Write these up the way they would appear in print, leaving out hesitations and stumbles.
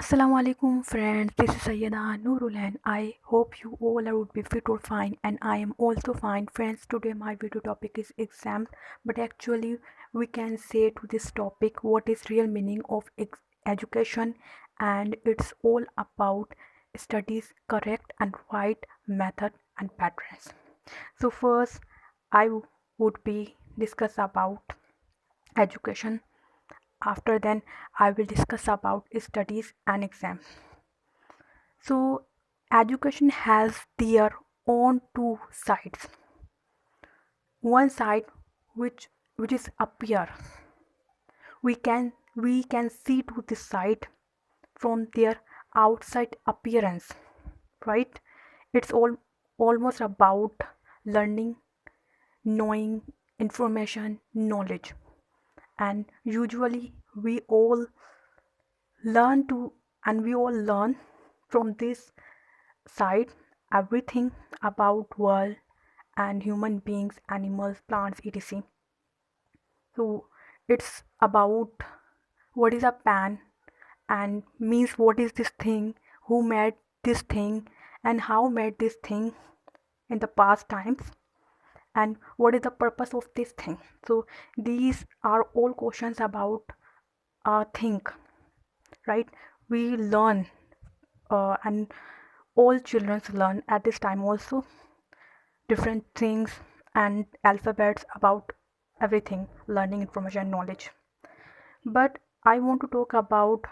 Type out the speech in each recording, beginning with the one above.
Assalamu alaikum friends, this is Syeda Noor-ul-ain. I hope you all would be fit or fine, and I am also fine. Friends, today my video topic is exam, but actually we can say to this topic what is real meaning of education, and it's all about studies, correct and right method and patterns. So first I would be discuss about education. After then I will discuss about studies and exams. So education has their own two sides. One side which is appear. We can see to this side from their outside appearance, right? It's almost about learning, knowing information, knowledge. And usually learn to we all learn from this side everything about world and human beings, animals, plants, etc. So it's about what is a pan and means what is this thing, who made this thing, and how made this thing in the past times, and what is the purpose of this thing. So these are all questions about a thing, right? We learn, and all children learn at this time also different things and alphabets about everything, learning information, knowledge. But I want to talk about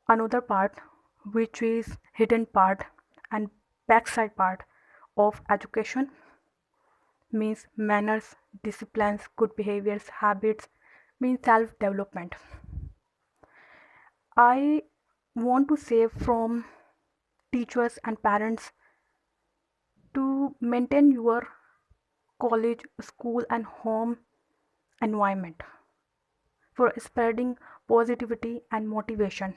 another part which is hidden part and backside part of education, means manners, disciplines, good behaviors, habits, means self development. I want to say from teachers and parents to maintain your college, school and home environment for spreading positivity and motivation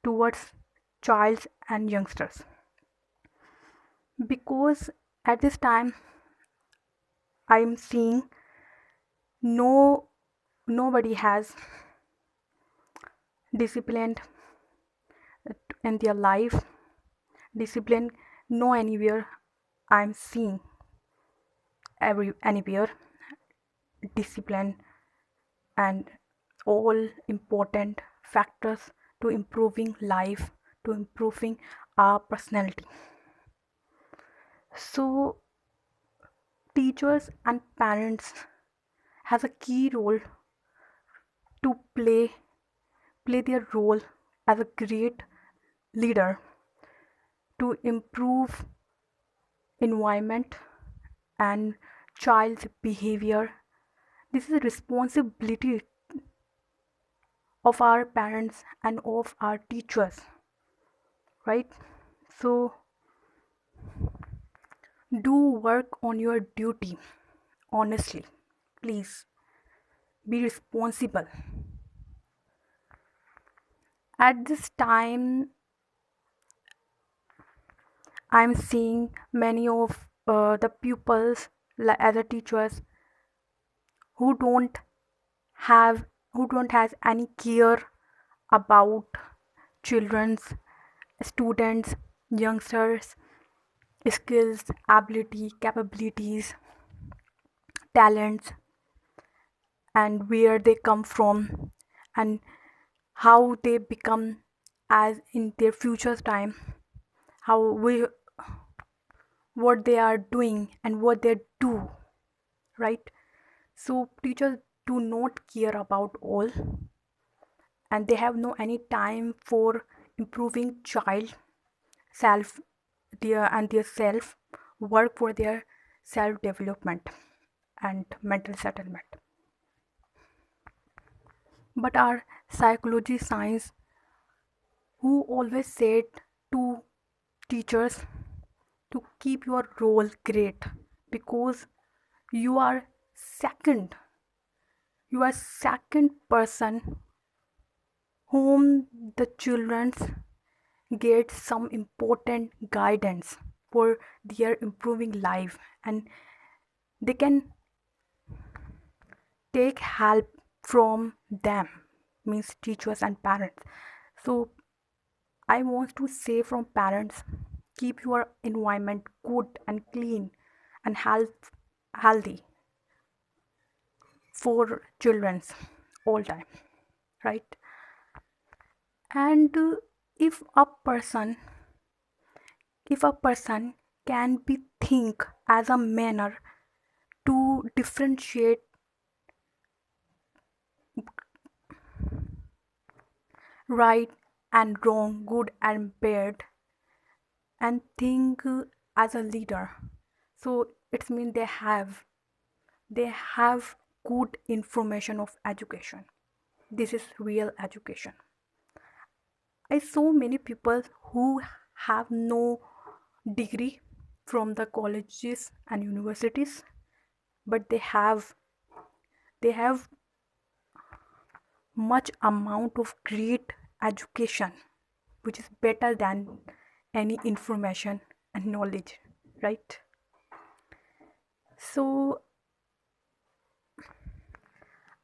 towards childs and youngsters, because at this time I'm seeing no nobody has disciplined in their life. Discipline no anywhere I'm seeing anywhere discipline and all important factors to improving life, to improving our personality. So teachers and parents has a key role to play their role as a great leader to improve environment and child's behavior. This is a responsibility of our parents and of our teachers, right? So do work on your duty honestly, please be responsible. At this time I'm seeing many of the pupils as a teachers who don't have who don't has any care about children's, students, youngsters skills, ability, capabilities, talents, and where they come from, and how they become as in their future time, how we what they are doing and what they do, right? So teachers do not care about all, and they have no any time for improving child self, their self work for their self development and mental settlement. But our psychology science who always said to teachers to keep your role great, because you are second second person whom the children get some important guidance for their improving life, and they can take help from them, means teachers and parents. So I want to say from parents, keep your environment good and clean and healthy for children's all time, right? And if a person if a person can be think as a manner to differentiate right and wrong, good and bad, and think as a leader, so it means they have good information of education. This is real education. I saw many people who have no degree from the colleges and universities, but they have much amount of great education, which is better than any information and knowledge, right? So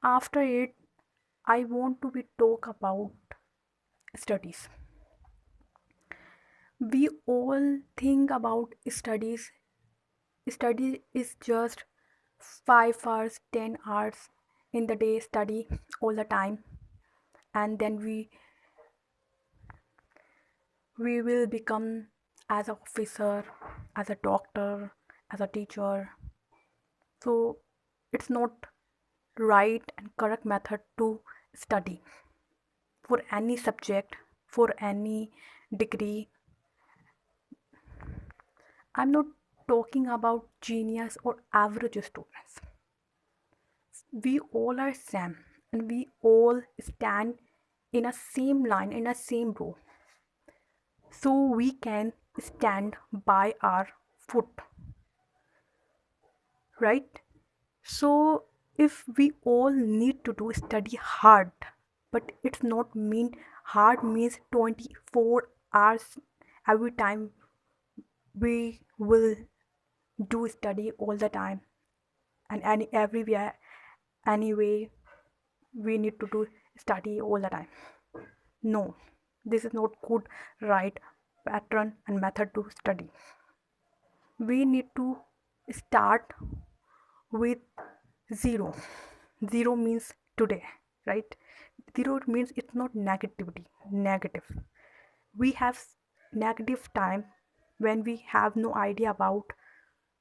after it, I want to be talk about studies. We all think about studies. Study is just 5 hours, 10 hours in the day, study all the time, and then we will become as an officer, as a doctor, as a teacher. So it's not right and correct method to study for any subject, for any degree. I'm not talking about genius or average students. We all are same, and we all stand in a same line, in a same row, so we can stand by our foot, right? So if we all need to do study hard, but it's not mean hard means 24 hours every time we will do study all the time, and everywhere, anyway, we need to do study all the time. No, this is not good, right pattern and method to study. We need to start with zero. Zero means today, right? Zero means it's not negativity, negative. We have negative time when we have no idea about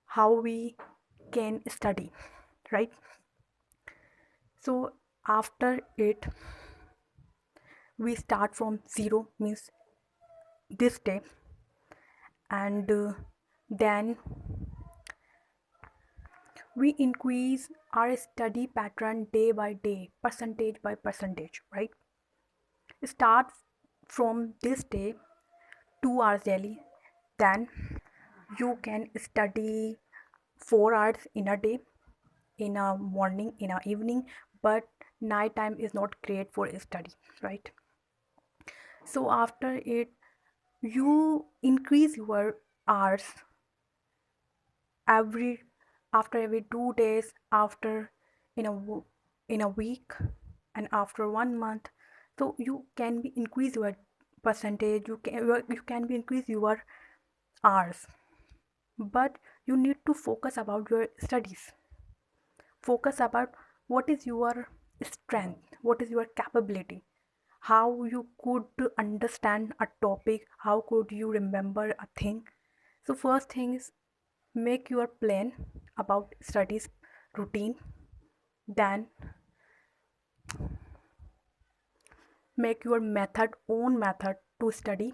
how we can study, right? So after it, we start from zero means this day, and then we increase our study pattern day by day, percentage by percentage, right? Start from this day 2 hours daily, then you can study 4 hours in a day, in a morning, in a evening, but night time is not great for study, right? So after it, you increase your hours every after every 2 days, after in a week, and after 1 month. So you can be increase your percentage, you can be increase your hours, but you need to focus about your studies. Focus about what is your strength, what is your capability, how you could understand a topic, how could you remember a thing. So first thing is, make your plan about studies routine, then make your method own method to study,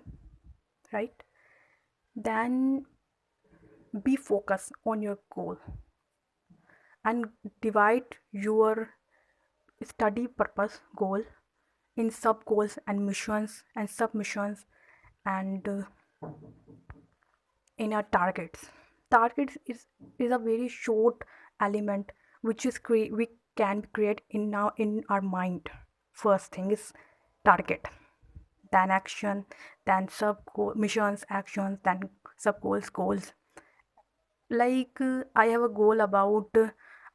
right? Then be focused on your goal and divide your study purpose goal in sub goals and missions and submissions, and in our targets. Targets is a very short element which is we can create in our mind. First thing is target, then action, then sub missions, actions, then sub goals. Like I have a goal about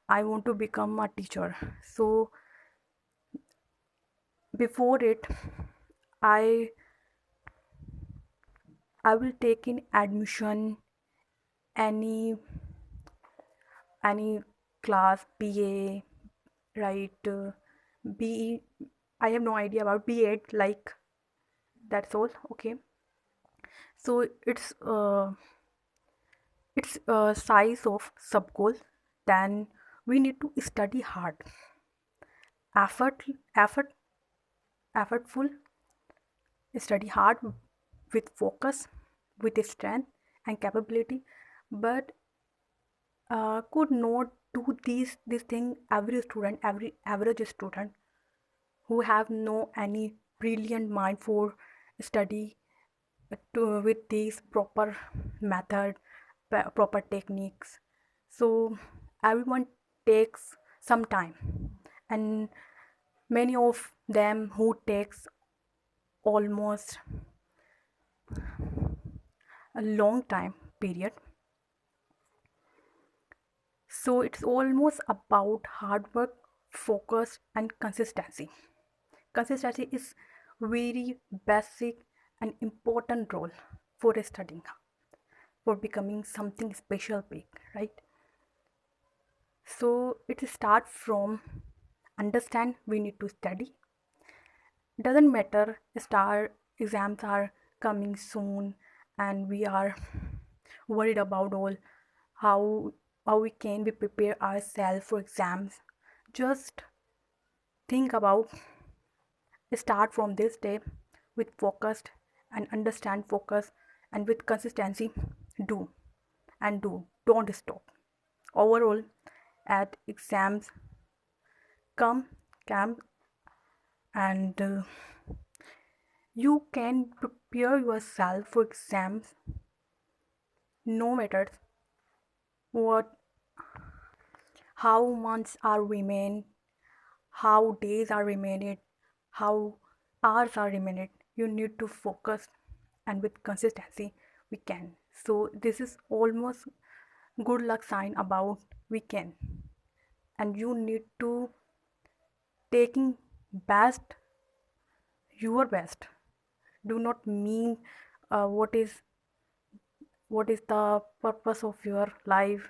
I want to become a teacher. So before it, I I will take in admission any any class, BA, right? BE. I have no idea about B8. Like that's all. Okay. So it's size of sub goal. Then we need to study hard, effort, effort, effortful, study hard with focus, with strength and capability, but could not do this thing every student, every average student who have no any brilliant mind for study with these proper method, proper techniques. So everyone takes some time, and many of them who takes almost a long time period. So it's almost about hard work, focus, and consistency. Consistency is very basic and important role for studying, for becoming something special big, right? So it start from understand we need to study. Doesn't matter star exams are coming soon and we are worried about all how how we can be prepare ourselves for exams. Just think about start from this day with focused and understand focus and with consistency. Do and do, don't stop. Overall, at exams come camp, and you can prepare yourself for exams no matter what, how months are remain, how days are remaining, how hours are remaining. You need to focus, and with consistency we can. So this is almost good luck sign about we can, and you need to taking best, your best. Do not mean what is the purpose of your life.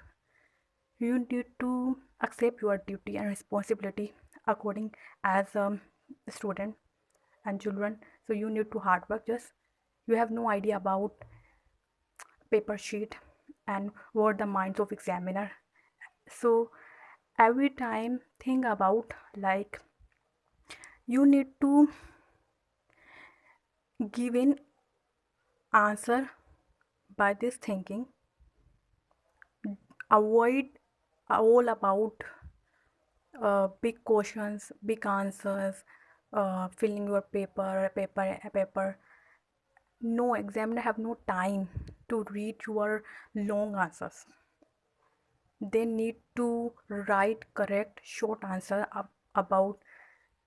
You need to accept your duty and responsibility according as a student and children. So you need to hard work. Just you have no idea about paper sheet and what the minds of examiner. So every time think about like you need to give an answer by this thinking. Avoid all about big questions, big answers, filling your paper. No, examiner have no time to read your long answers. They need to write correct short answer about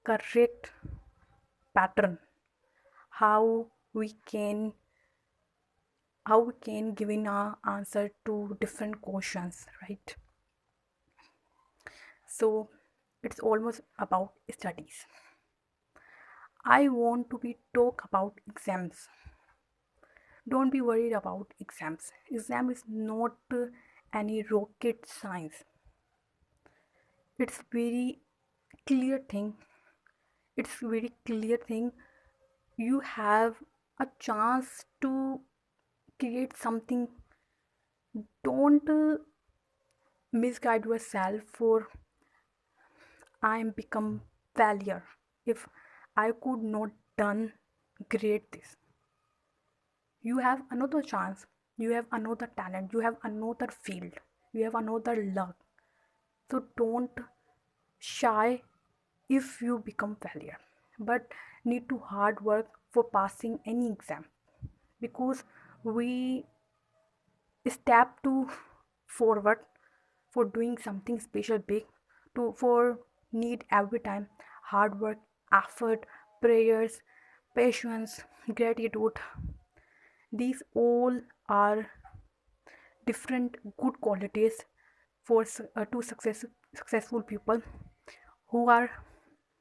correct pattern. How we can how we can give in our answer to different questions, right? So it's almost about studies. I want to be talk about exams. Don't be worried about exams. Exam is not any rocket science. It's very clear thing. It's very clear thing. You have a chance to create something. Don't misguide yourself for I am become failure if I could not done great this. You have another chance, you have another talent, you have another field, you have another luck. So don't shy if you become failure, but need to hard work for passing any exam, because we step to forward for doing something special big to for need every time hard work, effort, prayers, patience, gratitude. These all are different good qualities for to successful people who are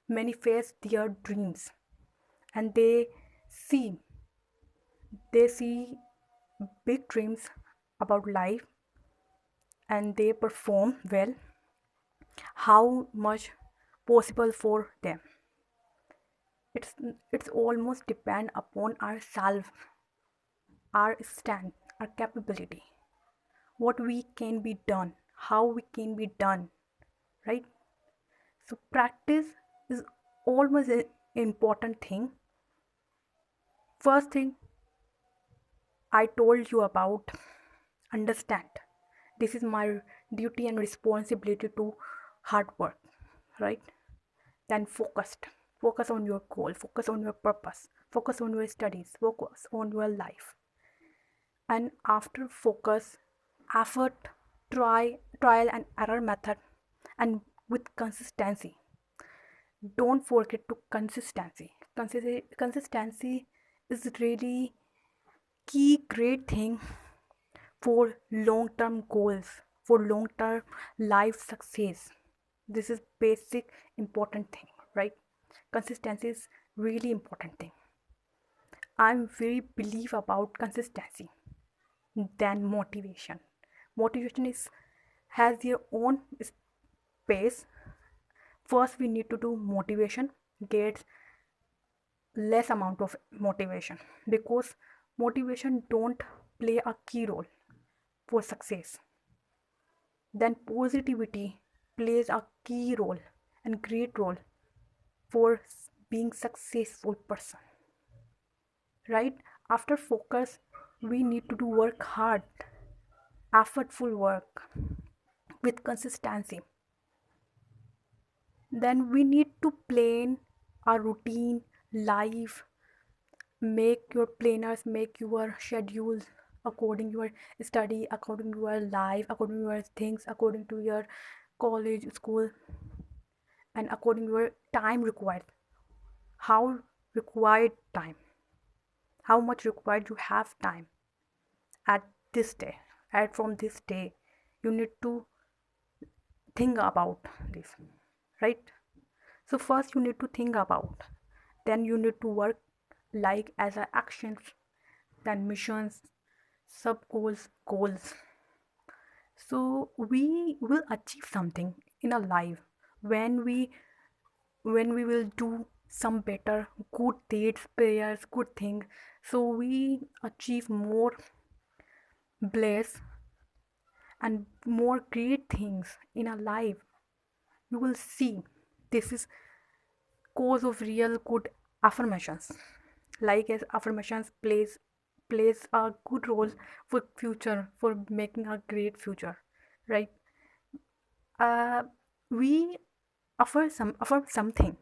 manifest their dreams, and they see, they see big dreams about life and they perform well, how much possible for them. It's almost depend upon ourselves, our strength, our capability, what we can be done, how we can be done, right? So practice is always an important thing. First thing I told you about, understand. This is my duty and responsibility to hard work, right? Then focused. Focus on your goal, focus on your purpose, focus on your studies, focus on your life. And after focus, effort, trial and error method, and with consistency. Don't forget to consistency. Consistency is really key great thing for long-term goals, for long-term life success. This is basic important thing, right? Consistency is really important thing. I'm very believe about consistency than motivation. Motivation is has their own space. First we need to do motivation, gets less amount of motivation, because motivation don't play a key role for success. Then positivity plays a key role and great role for being successful person, right? After focus, we need to do work hard, effortful work with consistency. Then we need to plan a routine life, make your planners, make your schedules according to your study, according to your life, according to your things, according to your college, school, and according to your time required. How required time, how much required you have time at this day, at from this day, you need to think about this, right? So first you need to think about, then you need to work like as a actions, then missions, sub goals, goals. So we will achieve something in our life when we will do some better good deeds, prayers, good things. So we achieve more bliss and more great things in our life. You will see this is cause of real good affirmations. Like as affirmations plays a good role for future, for making a great future, right? uh, we affirm something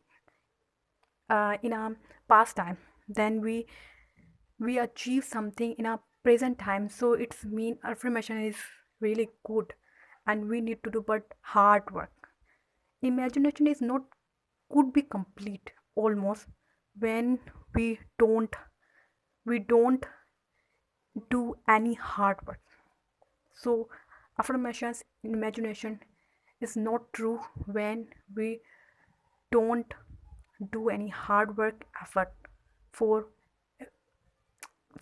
in a past time, then we achieve something in a present time, so it's mean affirmation is really good, and we need to do but hard work. Imagination is not could be complete almost when we don't do any hard work. So affirmations imagination is not true when we don't do any hard work effort for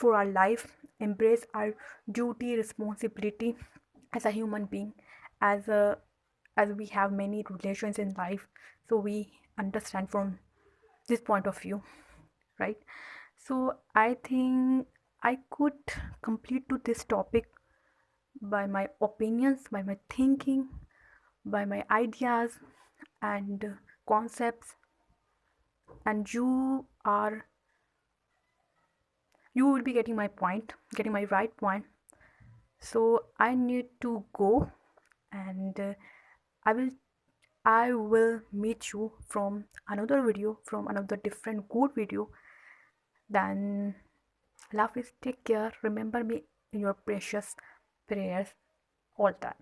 our life, embrace our duty responsibility as a human being, as a as we have many relations in life, so we understand from this point of view, right? So I think I could complete to this topic by my opinions, by my thinking, by my ideas and concepts, and you will be getting my point, getting my right point. So I need to go, and I will meet you from another video, from another different good video. Then love is take care, remember me in your precious prayers all time.